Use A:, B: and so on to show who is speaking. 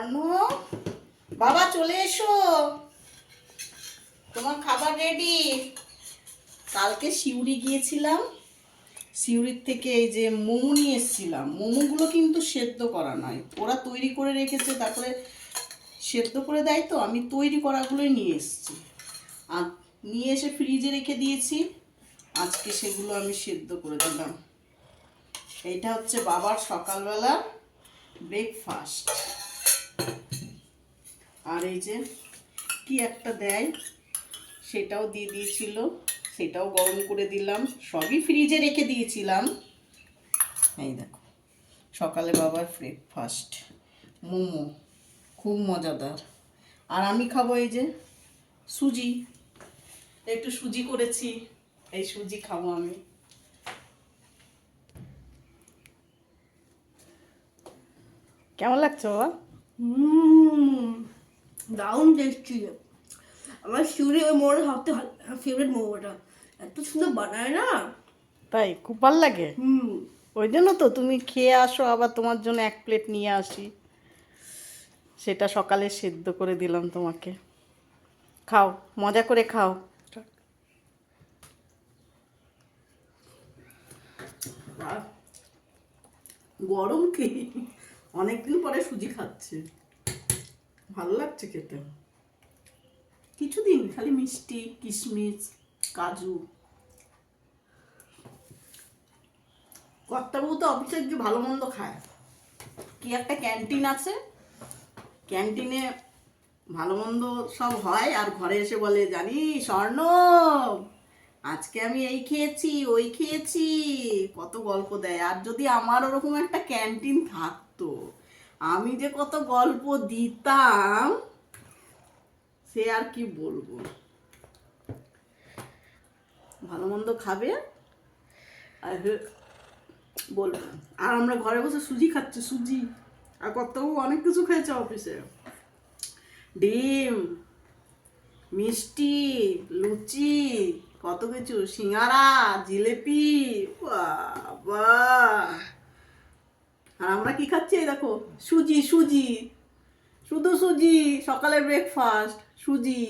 A: স্বর্ণ, বাবা চলে এসো, তোমার খাবার রেডি। কালকে সিউড়ি গিয়েছিলাম, সিউড়ির থেকে এই যে মোমো নিয়ে এসেছিলাম। মোমোগুলো কিন্তু সেদ্ধ করা নয়, ওরা তৈরি করে রেখেছে, তারপরে সেদ্ধ করে দেয়। তো আমি তৈরি করাগুলোই নিয়ে এসেছি, আর নিয়ে এসে ফ্রিজে রেখে দিয়েছি। আজকে সেগুলো আমি সেদ্ধ করে দিলাম। এইটা হচ্ছে বাবার সকালবেলা ব্রেকফাস্ট। আর এই যে কি একটা দেয়, সেটাও দিয়ে দিয়েছিল, সেটাও গরম করে দিলাম। সবই ফ্রিজে রেখে দিয়েছিলাম। এই দেখো, সকালে বাবার ব্রেকফাস্ট মোমো, খুব মজাদার। আর আমি খাবো এই যে সুজি, একটু সুজি করেছি, এই সুজি খাবো আমি। কেমন লাগছে বাবা?
B: দারুণ টেস্টি। আমার শিউরি ওই মোমোটা সবথেকে ফেভারিট মোমোটা, এত সুন্দর বানায় না।
A: তাই খুব ভালো লাগে।
B: হুম।
A: ওই জন্য তো তুমি খেয়ে আসো, আবার তোমার জন্য এক প্লেট নিয়ে আসি। সেটা সকালে সেদ্ধ করে দিলাম তোমাকে, খাও, মজা করে খাও। আর গরম কি, অনেকদিন পরে সুজি খাচ্ছে, ভালো লাগছে খেতে। কিছুদিন খালি মিষ্টি, কিশমিশ, কাজু। কর্তাবাবু তো অফিসে যে ভালো মন্দ খায়, কি একটা ক্যান্টিন আছে, ক্যান্টিনে ভালো মন্দ সব হয়। আর ঘরে এসে বলে, জানি স্বর্ণ, আজকে আমি এই খেয়েছি ওই খেয়েছি, কত গল্প দেয়। আর যদি আমার ওরকম একটা ক্যান্টিন থাকতো, আমি যে কত গল্প দিতাম, সে আর কি বলবো। ভালো মন্দ খাবে আর বলবো। আর আমরা ঘরে বসে সুজি খাচ্ছি, সুজি। আর কর্তাবাবু অনেক কিছু খেয়েছে অফিসে, ডিম, মিষ্টি, লুচি, কত কিছু, সিঙ্গারা, জিলেপি, বাবা। আর আমরা কি খাচ্ছি, এই দেখো, সুজি, সুজি, শুধু সুজি, সকালের ব্রেকফাস্ট সুজি।